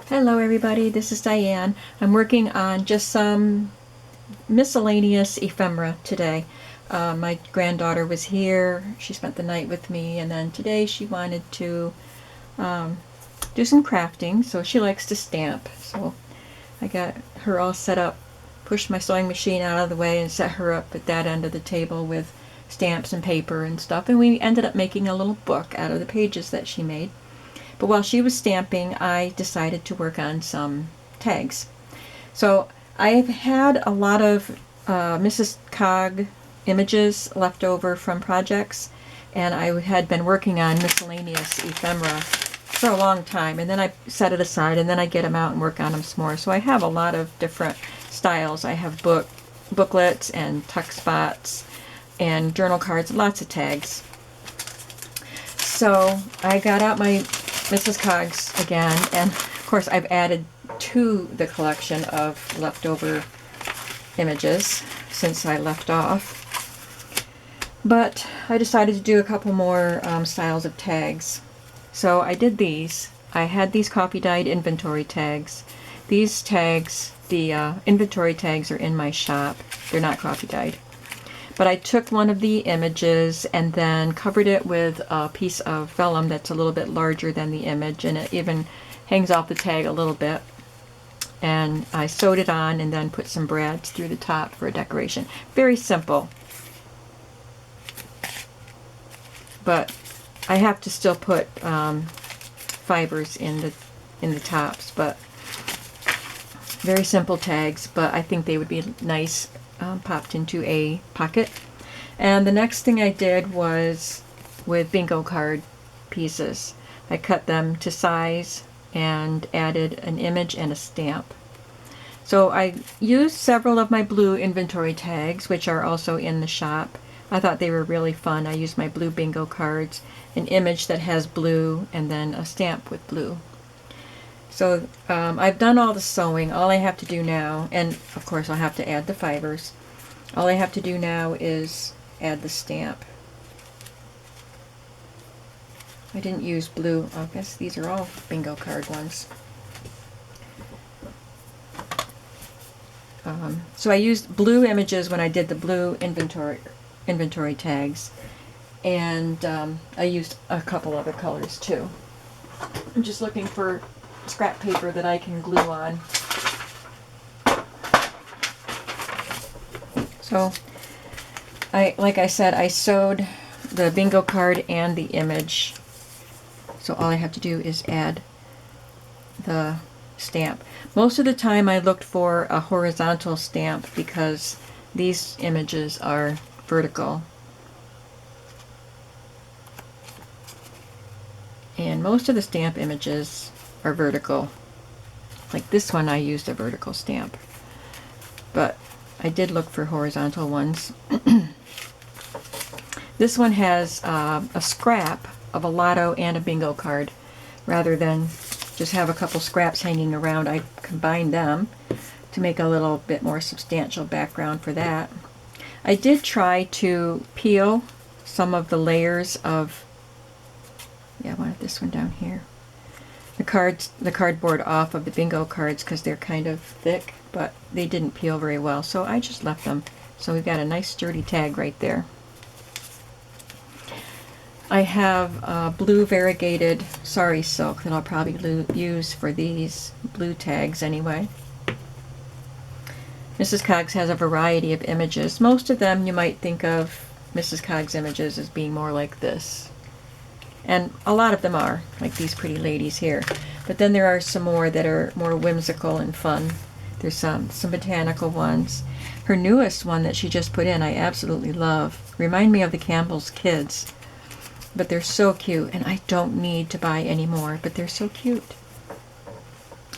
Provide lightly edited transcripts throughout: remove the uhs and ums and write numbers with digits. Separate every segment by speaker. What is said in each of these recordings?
Speaker 1: Hello everybody, this is Diane. I'm working on just some miscellaneous ephemera today. My granddaughter was here, she spent the night with me, and then today she wanted to do some crafting, so she likes to stamp. So I got her all set up, pushed my sewing machine out of the way and set her up at that end of the table with stamps and paper and stuff, and we ended up making a little book out of the pages that she made. But while she was stamping, I decided to work on some tags. So I've had a lot of Mrs. Cog images left over from projects, and I had been working on miscellaneous ephemera for a long time, and then I set it aside, and then I get them out and work on them some more. So I have a lot of different styles. I have booklets and tuck spots and journal cards, lots of tags. So I got out my Mrs. Cogs again, and of course I've added to the collection of leftover images since I left off. But I decided to do a couple more styles of tags. So I did these. I had these coffee dyed inventory tags. These tags, the inventory tags, are in my shop. They're not coffee dyed. But I took one of the images and then covered it with a piece of vellum that's a little bit larger than the image, and it even hangs off the tag a little bit. And I sewed it on and then put some brads through the top for a decoration. Very simple. But I have to still put fibers in the tops, but very simple tags, but I think they would be nice popped into a pocket. And the next thing I did was with bingo card pieces. I cut them to size and added an image and a stamp. So I used several of my blue inventory tags, which are also in the shop. I thought they were really fun. I used my blue bingo cards, an image that has blue, and then a stamp with blue. So I've done all the sewing. All I have to do now, and of course I'll have to add the fibers, all I have to do now is add the stamp. I didn't use blue. I guess these are all bingo card ones. So I used blue images when I did the blue inventory tags, and I used a couple other colors too. I'm just looking for scrap paper that I can glue on. So like I said, I sewed the bingo card and the image. So all I have to do is add the stamp. Most of the time I looked for a horizontal stamp because these images are vertical. And most of the stamp images are vertical. Like this one, I used a vertical stamp. But I did look for horizontal ones. This one has a scrap of a lotto and a bingo card. Rather than just have a couple scraps hanging around, I combined them to make a little bit more substantial background for that. I did try to peel some of the layers of, I wanted this one down here, the cardboard off of the bingo cards because they're kind of thick, but they didn't peel very well, so I just left them. So we've got a nice sturdy tag right there. I have blue variegated sari silk that I'll probably use for these blue tags anyway. Mrs. Cogs has a variety of images. Most of them you might think of Mrs. Cogs images as being more like this. And a lot of them are, like these pretty ladies here. But then there are some more that are more whimsical and fun. There's some botanical ones. Her newest one that she just put in I absolutely love. Remind me of the Campbell's Kids. But they're so cute, and I don't need to buy any more, but they're so cute.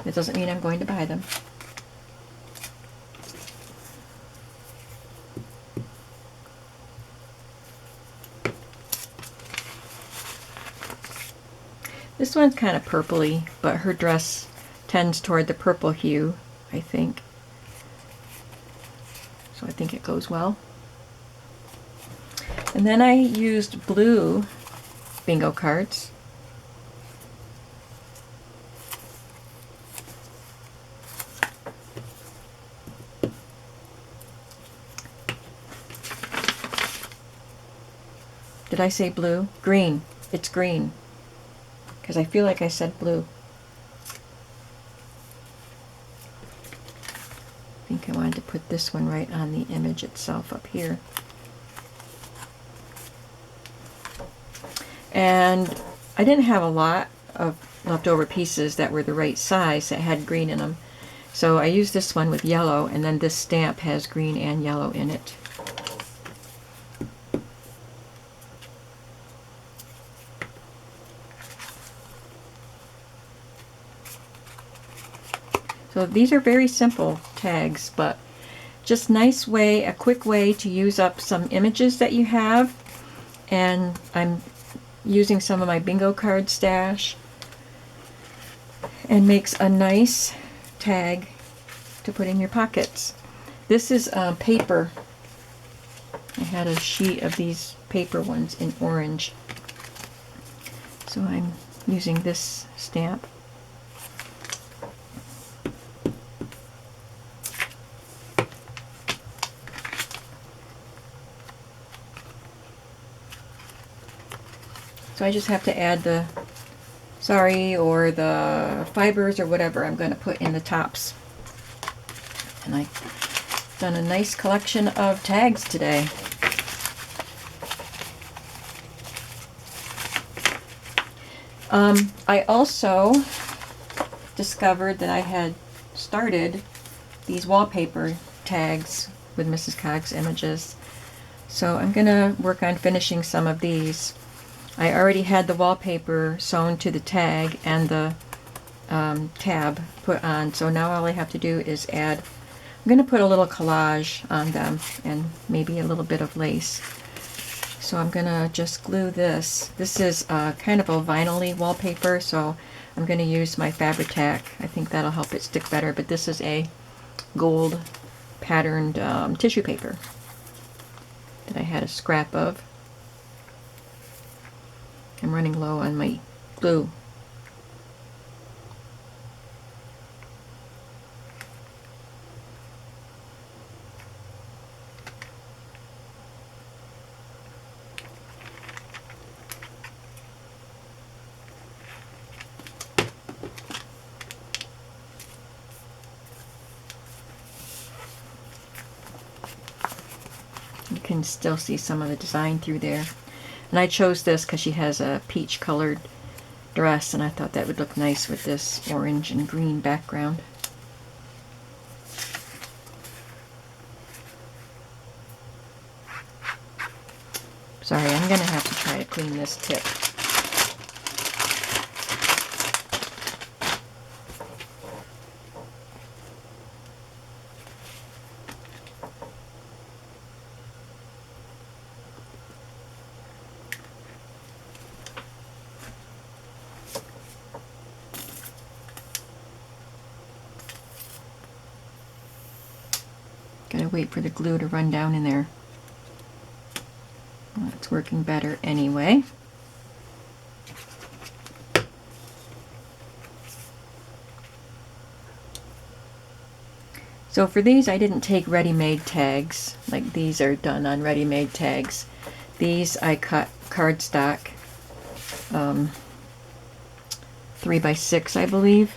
Speaker 1: It doesn't mean I'm going to buy them. This one's kind of purpley, but her dress tends toward the purple hue, I think. So I think it goes well. And then I used blue bingo cards. Did I say blue? Green. It's green. Because I feel like I said blue. I think I wanted to put this one right on the image itself up here. And I didn't have a lot of leftover pieces that were the right size that had green in them. So I used this one with yellow, and then this stamp has green and yellow in it. So these are very simple tags, but just nice way, a quick way to use up some images that you have. And I'm using some of my bingo card stash, and makes a nice tag to put in your pockets. This is paper. I had a sheet of these paper ones in orange. So I'm using this stamp. So I just have to add the sari or the fibers or whatever I'm going to put in the tops. And I've done a nice collection of tags today. I also discovered that I had started these wallpaper tags with Mrs. Cogs Images. So I'm going to work on finishing some of these. I already had the wallpaper sewn to the tag and the tab put on, so now all I have to do is add, I'm going to put a little collage on them and maybe a little bit of lace. So I'm going to just glue this. This is kind of a vinyl-y wallpaper, so I'm going to use my Fabri-Tac. I think that'll help it stick better, but this is a gold patterned tissue paper that I had a scrap of. I'm running low on my glue. You can still see some of the design through there. And I chose this because she has a peach colored dress, and I thought that would look nice with this orange and green background. Sorry, I'm going to have to try to clean this tip. Gotta wait for the glue to run down in there. Well, it's working better anyway. So for these, I didn't take ready-made tags. Like these are done on ready-made tags. These I cut cardstock, 3x6, I believe.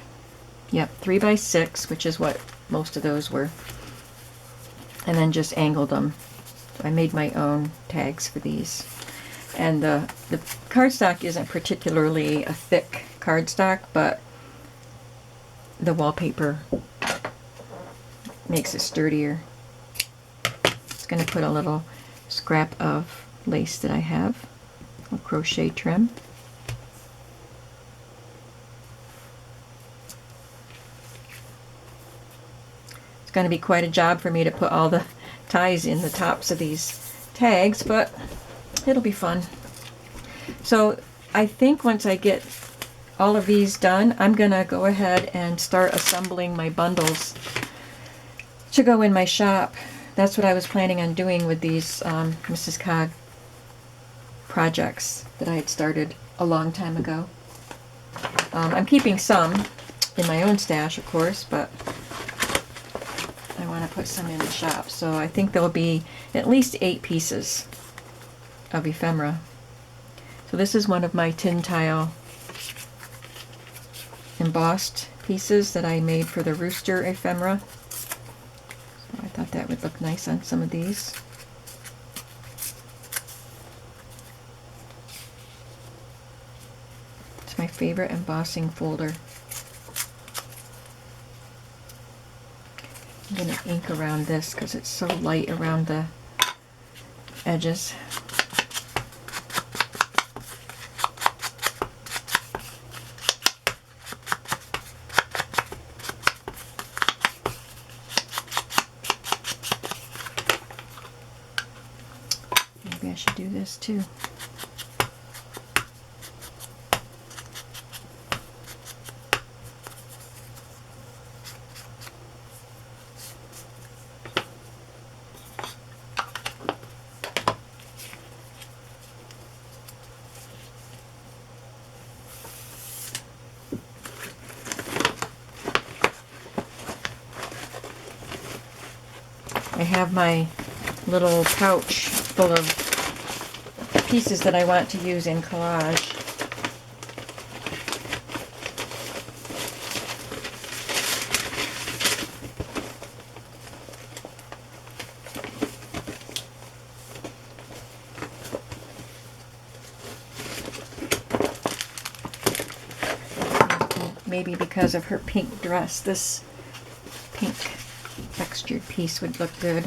Speaker 1: Yep, 3x6, which is what most of those were. And then just angled them. So I made my own tags for these. And the cardstock isn't particularly a thick cardstock, but the wallpaper makes it sturdier. Just going to put a little scrap of lace that I have, a crochet trim. It's going to be quite a job for me to put all the ties in the tops of these tags, but it'll be fun. So I think once I get all of these done, I'm going to go ahead and start assembling my bundles to go in my shop. That's what I was planning on doing with these Mrs. Cog projects that I had started a long time ago. I'm keeping some in my own stash, of course, but I want to put some in the shop. So I think there'll be at least 8 pieces of ephemera So this is one of my tin tile embossed pieces that I made for the rooster ephemera. So I thought that would look nice on some of these. It's my favorite embossing folder. I'm going to ink around this because it's so light around the edges. Maybe I should do this too. I have my little pouch full of pieces that I want to use in collage. Maybe because of her pink dress, this pink textured piece would look good.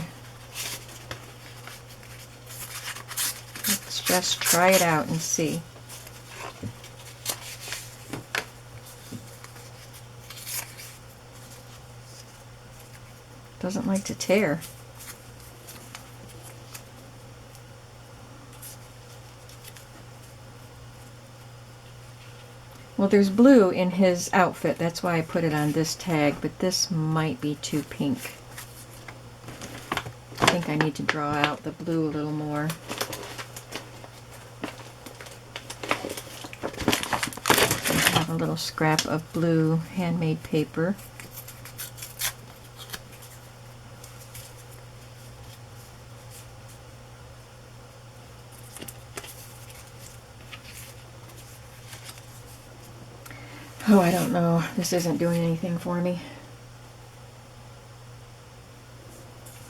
Speaker 1: Let's just try it out and see. Doesn't like to tear. Well, there's blue in his outfit, that's why I put it on this tag, but this might be too pink. I think I need to draw out the blue a little more. I have a little scrap of blue handmade paper. Oh, I don't know. This isn't doing anything for me.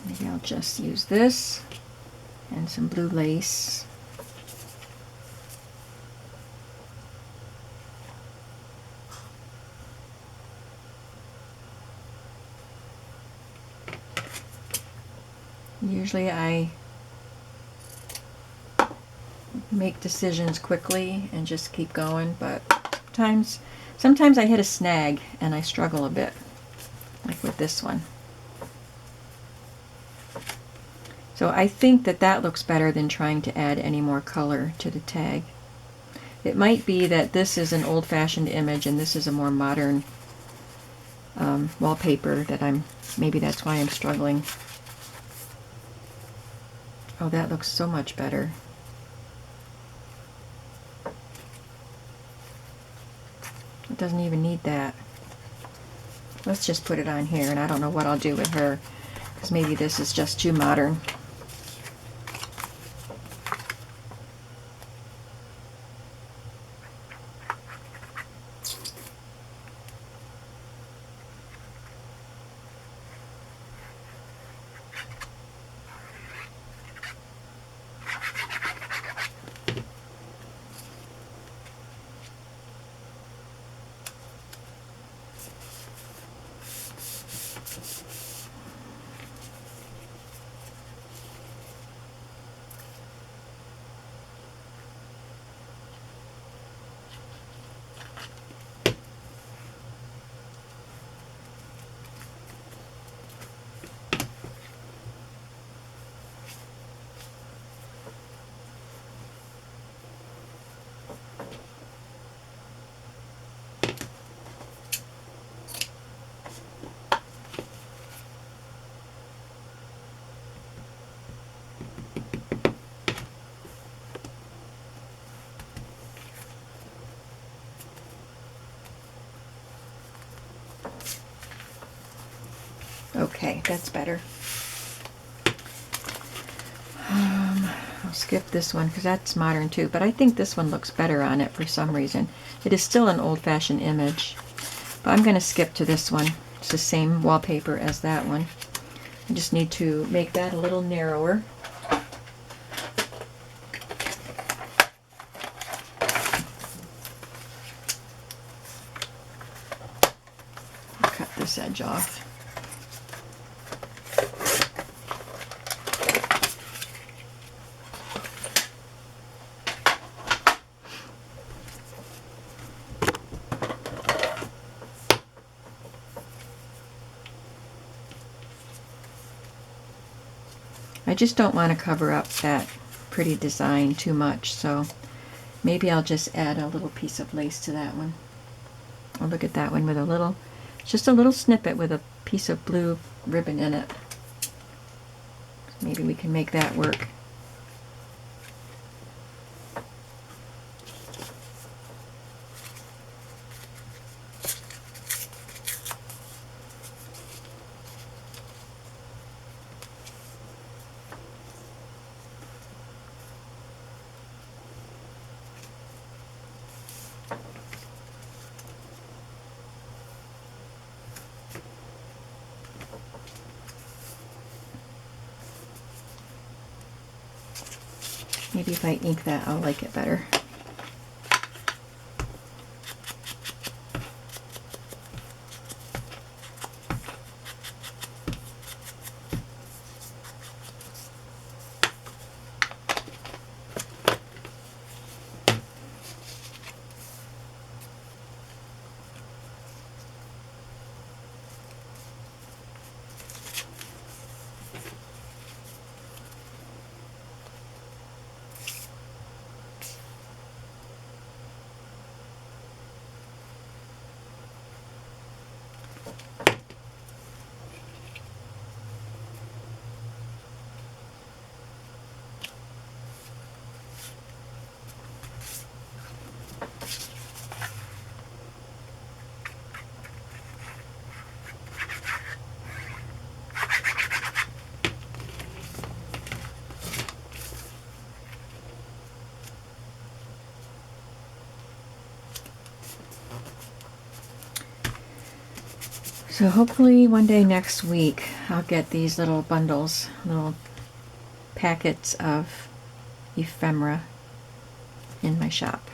Speaker 1: Maybe I'll just use this and some blue lace. Usually I make decisions quickly and just keep going, but sometimes I hit a snag and I struggle a bit, like with this one. So I think that that looks better than trying to add any more color to the tag. It might be that this is an old-fashioned image and this is a more modern wallpaper that maybe that's why I'm struggling. Oh, that looks so much better. It doesn't even need that. Let's just put it on here, and I don't know what I'll do with her, because maybe this is just too modern. Okay, that's better. What else skip this one because that's modern too, but I think this one looks better on it for some reason. It is still an old-fashioned image, but I'm going to skip to this one. It's the same wallpaper as that one. I just need to make that a little narrower. Cut this edge off. I just don't want to cover up that pretty design too much, so maybe I'll just add a little piece of lace to that one. I'll look at that one with a little, just a little snippet with a piece of blue ribbon in it. Maybe we can make that work. Maybe if I ink that, I'll like it better. So hopefully one day next week I'll get these little bundles, little packets of ephemera in my shop.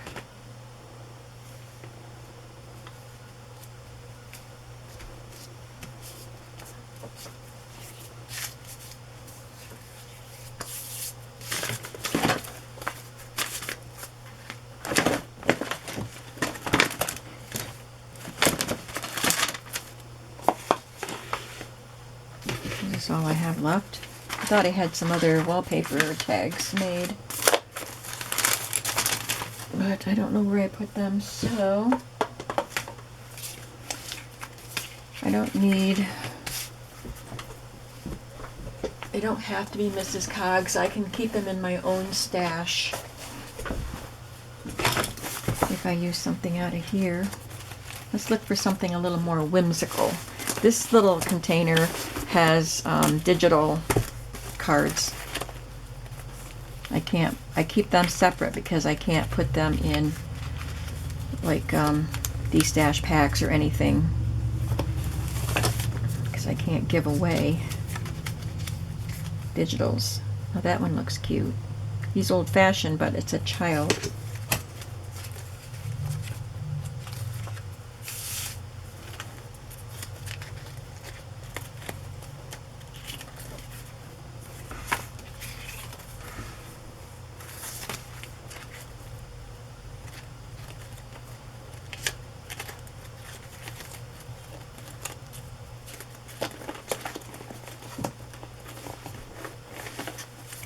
Speaker 1: That's all I have left. I thought I had some other wallpaper tags made, but I don't know where I put them, so I don't have to be Mrs. Cogs. I can keep them in my own stash if I use something out of here. Let's look for something a little more whimsical. This little container has digital cards. I keep them separate because I can't put them in like these stash packs or anything because I can't give away digitals. Now that one looks cute. He's old-fashioned, but it's a child.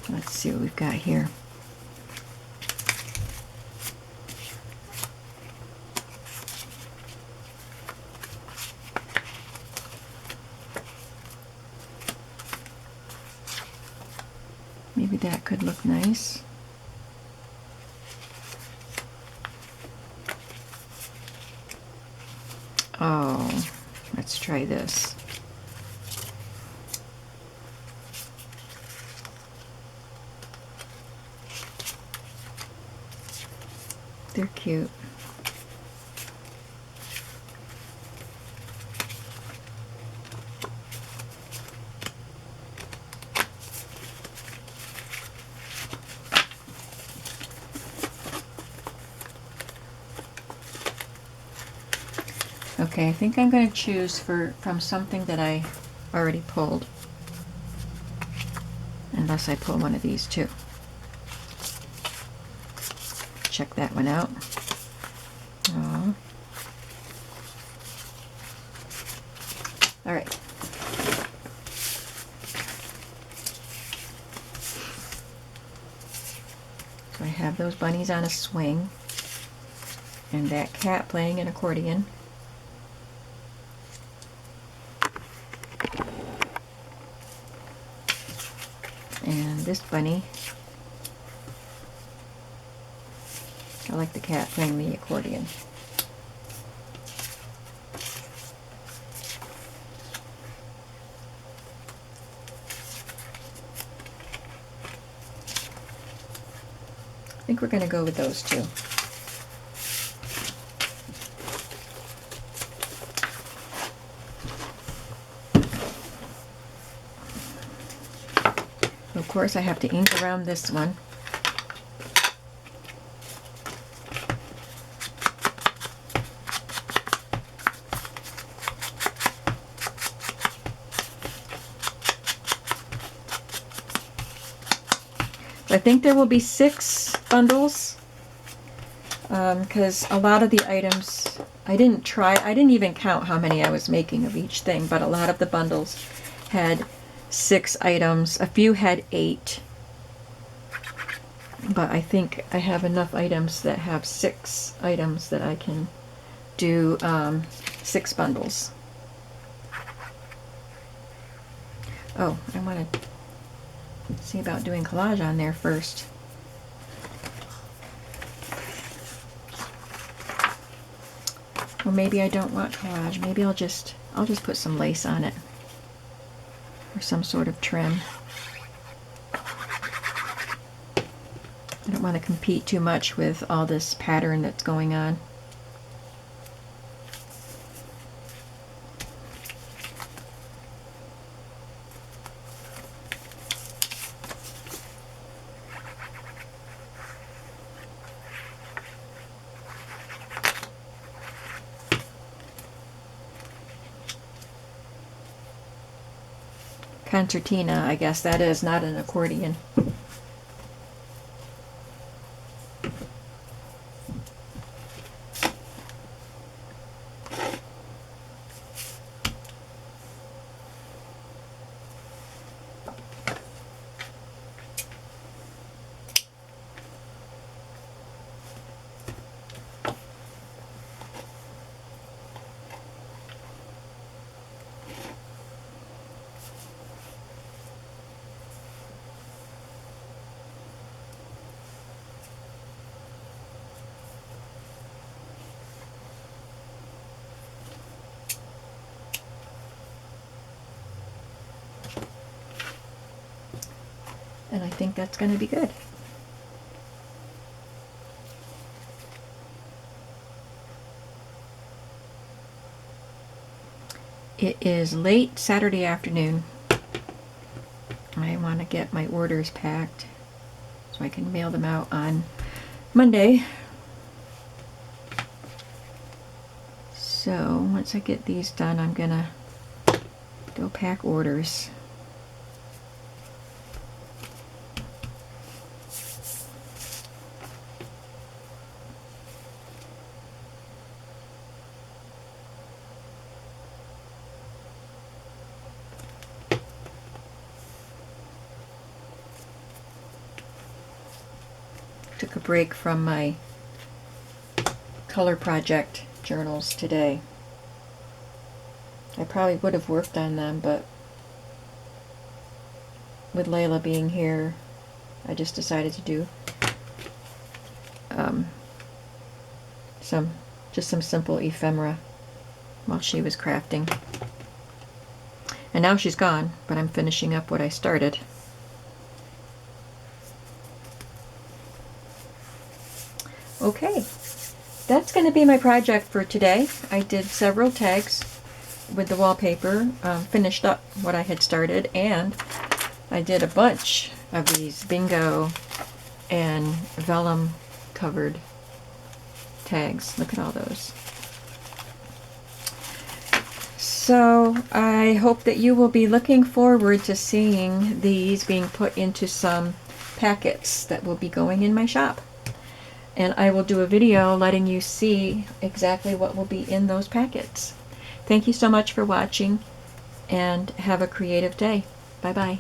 Speaker 1: Let's see what we've got here. Maybe that could look nice. Oh, let's try this. They're cute. Okay, I think I'm going to choose from something that I already pulled. Unless I pull one of these too. Check that one out. Aww. All right. So I have those bunnies on a swing and that cat playing an accordion. And this bunny, I like the cat playing the accordion. I think we're going to go with those two. Of course, I have to ink around this one. I think there will be 6 bundles because a lot of the items, I didn't even count how many I was making of each thing, but a lot of the bundles had 6 items. A few had 8, but I think I have enough items that have 6 items that I can do 6 bundles. Oh, I want to see about doing collage on there first. Or maybe I don't want collage. Maybe I'll just put some lace on it or some sort of trim. I don't want to compete too much with all this pattern that's going on. Concertina, I guess that is, not an accordion. And I think that's going to be good. It is late Saturday afternoon. I want to get my orders packed so I can mail them out on Monday. So once I get these done, I'm going to go pack orders. Took a break from my color project journals today. I probably would have worked on them, but with Layla being here, I just decided to do some simple ephemera while she was crafting. And now she's gone, but I'm finishing up what I started. Okay, that's going to be my project for today. I did several tags with the wallpaper, finished up what I had started, and I did a bunch of these bingo and vellum covered tags. Look at all those. So I hope that you will be looking forward to seeing these being put into some packets that will be going in my shop. And I will do a video letting you see exactly what will be in those packets. Thank you so much for watching, and have a creative day. Bye-bye.